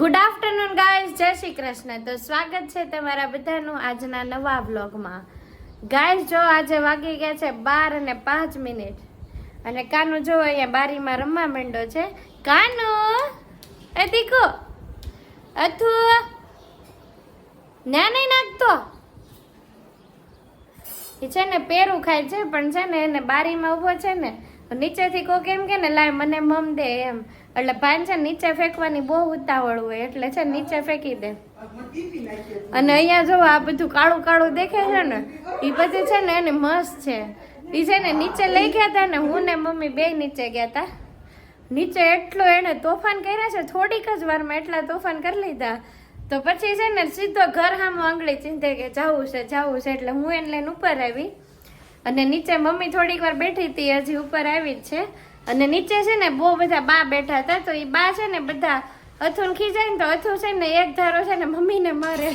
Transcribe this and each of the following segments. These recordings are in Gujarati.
ગુડ આફ્ટરનૂન ગાઈઝ, જય શ્રી કૃષ્ણ. તો સ્વાગત છે તમારા બધાનું આજના નવા વ્લોગમાં. ગાઈઝ જો આજે વાગી ગયા છે 12:05 અને કાનુ જો અહીંયા બારીમાં રમવા માંડ્યો છે. કાનુ એ દીકો અથુ ના નહીં નાખતો. એ છે ને પેરું ખાય છે પણ છે ને એને બારીમાં ઊભો છે ને નીચેથી કોક એમ કે ને લાય મને મમ દે એમ, એટલે ભાઈ છે નીચે ફેંકવાની બહુ ઉતાવળ હોય એટલે છે નીચે ફેંકી દે. અને અહીંયા જો આ બધું કાળું કાળું દેખે છે ને એ પછી છે ને એને મસ્ત છે. એ છે ને નીચે લઈ ગયા હતા ને હું ને મમ્મી બે નીચે ગયા હતા. નીચે એટલો એને તોફાન કર્યા છે થોડીક જ વારમાં, એટલા તોફાન કરી લીધા. તો પછી છે ને સીધો ઘર સામું આંગળી ચીંધે કે જાવું છે એટલે હું એને લઈને ઉપર આવી. અને નીચે મમ્મી થોડીક વાર બેઠી હતી, હજી ઉપર આવી જ છે. અને નીચે છે ને બહુ બધા બા બેઠા હતા, તો એ બા છે ને બધા અથુને ખીજાય ને તો અથુ છે ને એક ધારો છે ને મમ્મીને મારે.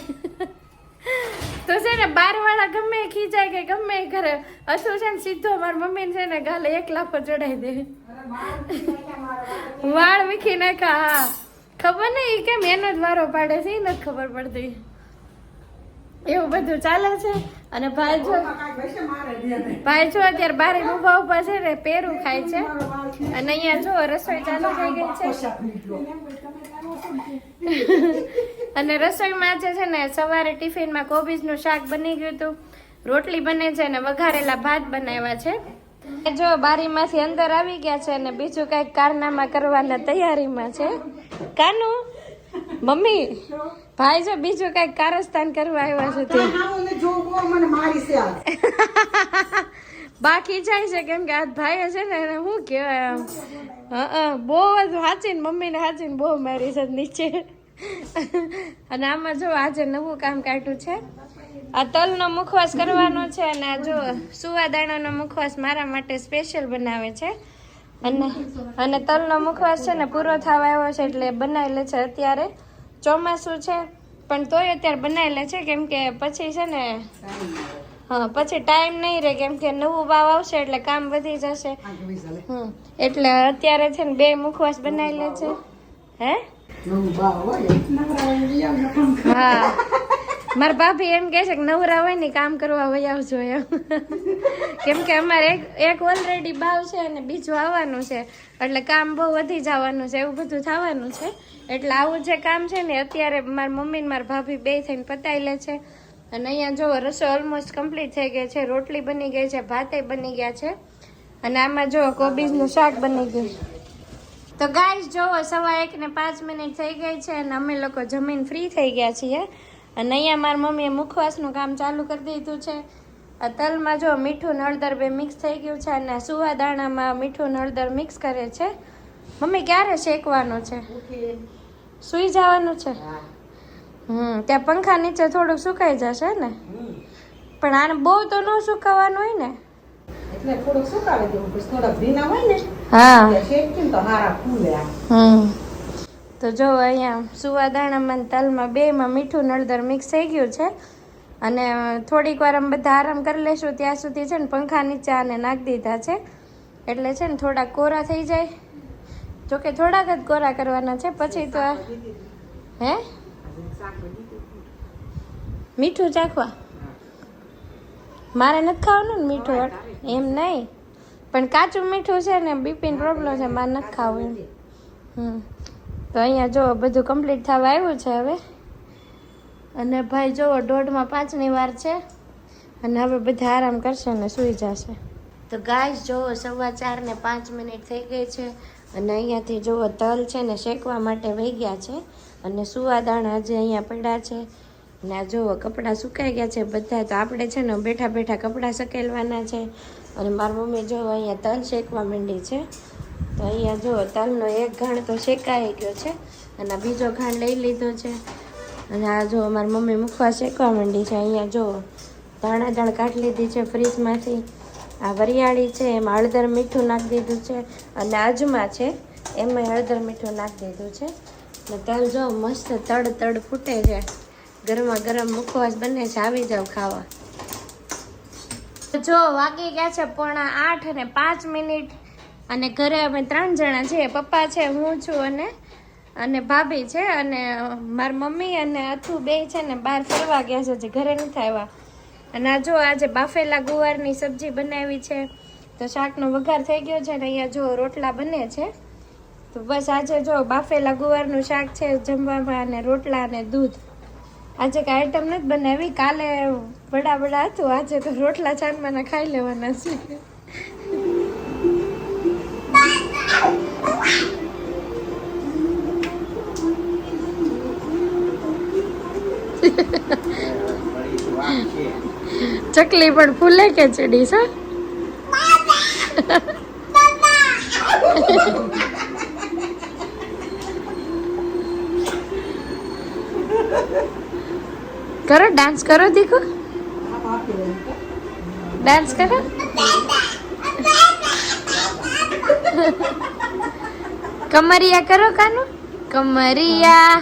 તો છે ને બારવાળા ગમે ખીજાય કે ગમે કરે, અથુ છે ને સીધો મારી મમ્મીને છે ને ગાલે એક લાફો ચડાવી દે, વાળ વીખી નાખા. હા ખબર નહીં કેમ એનો જ વારો પાડે છે, એ નથી ખબર પડતી. એવું બધું ચાલે છે. અને ભાઈ જો અત્યારે બારે ઉભા ઉભા છે ને પેરું ખાય છે. અને અહીંયા જો રસોઈ ચાલુ થઈ ગઈ છે. અને રસોઈમાં છે ને સવારે ટિફિનમાં કોબીજનું શાક બની ગયું હતું, રોટલી બને છે ને વઘારેલા ભાત બનાવ્યા છે. જો બારીમાંથી અંદર આવી ગયા છે અને બીજું કઈક કારનામા કરવાના તૈયારીમાં છે. કાનુ મમ્મી ભાઈ જો બીજું કઈક કારસ્તાન કરવા આવ્યા છે. બાકી જાય છે કેમ કે આ ભાઈ છે ને એને શું કહેવાય આમ બહુ જ હાચીને મમ્મીને હાચીને બહુ મારી છે નીચે. અને આમાં જો આજે નવું કામ કાઢ્યું છે. આ તલનો મુખવાસ કરવાનો છે અને આ જો સુવાદાણાનો મુખવાસ મારા માટે સ્પેશિયલ બનાવે છે. અને તલનો મુખવાસ છે ને પૂરો થવા આવ્યો છે એટલે બનાવી લે છે. અત્યારે ચોમાસું છે પણ તોય અત્યારે બનાવી લે છે કેમ કે પછી છે ને પછી ટાઈમ નહીં રહે કેમ કે નવું વાવ આવશે એટલે કામ વધી જશે. એટલે અત્યારે છે ને 2 મુખવાસ બનાવી લે છે. હે હા મારા ભાભી એમ કે છે કે નવરા હોય ને કામ કરવા વહી આવજો એમ. કેમ કે અમારે એક ઓલરેડી બાવ છે અને બીજું આવવાનું છે એટલે કામ બહુ વધી જવાનું છે, એવું બધું થવાનું છે. એટલે આવું જે કામ છે ને અત્યારે મારી મમ્મી ને મારા ભાભી બે થઈને પતાવી લે છે. અને અહીંયા જો રસોઈ ઓલમોસ્ટ કમ્પ્લીટ થઈ ગઈ છે, રોટલી બની ગઈ છે, ભાતે બની ગયા છે. અને આમાં જો કોબીજનું શાક બની ગયું. તો ગાઈસ જો 1:05 થઈ ગઈ છે અને અમે લોકો જમીન ફ્રી થઈ ગયા છીએ. અને અહીંયા મારી મમ્મીએ મુખવાસનું કામ ચાલુ કરી દીધું છે. આ તલમાં જો મીઠું ને હળદર બે મિક્સ થઈ ગયું છે અને સુવાદાણામાં મીઠું ને હળદર મિક્સ કરે છે. મમ્મી ક્યારે શેકવાનું છે? સુઈ જવાનું છે? ત્યાં પંખા નીચે થોડુંક સુકાઈ જશે ને, પણ આને બહુ તો ન સુકાવાનું હોય ને, એટલે થોડુંક સુકાવી દેવું પછી થોડા ભીના હોય ને. હા શેકીને તો હારા ફૂલે. તો જો અહીંયા સુવાદાણામાં તલમાં બેમાં મીઠું હળદર મિક્સ થઈ ગયું છે. અને થોડીક વાર અમે બધા આરામ કરી લેશું ત્યાં સુધી છે ને પંખા નીચે આને નાખી દીધા છે એટલે છે ને થોડાક કોરા થઈ જાય. જોકે થોડાક જ કોરા કરવાના છે પછી તો. હે મીઠું ચાખવા મારે નથી ખાવાનું ને મીઠું? એમ નહીં પણ કાચું મીઠું છે ને બીપીની પ્રોબ્લેમ છે, મારે નથી ખાવું એમ. તો અહીંયા જો બધું કમ્પ્લીટ થવા આવ્યું છે હવે. અને ભાઈ જો 4:45 વાર છે અને હવે બધા આરામ કરશે અને સૂઈ જશે. તો ગાઈસ જો 4:05 થઈ ગઈ છે અને અહીંયાથી જુઓ તલ છે ને શેકવા માટે વહી ગયા છે અને સુવાદાણા હજી અહીંયા પડ્યા છે. અને આ જુઓ કપડાં સુકાઈ ગયા છે બધા. તો આપણે છે ને બેઠા બેઠા કપડાં સકેલવાના છે. અને મારી મમ્મી જો અહીંયા તલ શેકવા માંડી છે. તો અહીંયા જો તલનો એક ઘાણ તો શેકાઈ ગયો છે અને બીજો ઘાણ લઈ લીધો છે. અને આ જો મારી મમ્મી મુખવા શેકવા માંડી છે. અહીંયા જો દાણ કાઢી લીધી છે ફ્રીજમાંથી. આ વરિયાળી છે એમાં હળદર મીઠું નાખી દીધું છે અને અજમા છે એમાં હળદર મીઠું નાખી દીધું છે. અને તલ જો મસ્ત તડ ફૂટે છે, ગરમા ગરમ મુખવાસ બને છે, આવી જાવ ખાવા. જો વાગી ગયા છે 7:45 અને 5 મિનિટ અને ઘરે અમે 3 જણા છીએ. પપ્પા છે, હું છું અને અને ભાભી છે અને મારી મમ્મી અને અથુ બે છે ને બહાર ફરવા ગયા છે, હજી ઘરે નથી આવ્યા. અને આ જો આજે બાફેલા ગુવારની સબ્જી બનાવી છે, તો શાકનો વઘાર થઈ ગયો છે ને અહીંયા જો રોટલા બને છે. તો બસ આજે જો બાફેલા ગુવારનું શાક છે જમવામાં, અને રોટલા અને દૂધ. આજે કઈ આઈટમ નથી બનાવી, કાલે વડા હતું, આજે તો રોટલા ચાંદમાના ખાઈ લેવાના છે. ચકલી પણ ફૂલે કે ચડી છે. કરો ડાન્સ કરો દીકુ, ડાન્સ કરો. કમરિયા કરો કાનું, કમરિયા.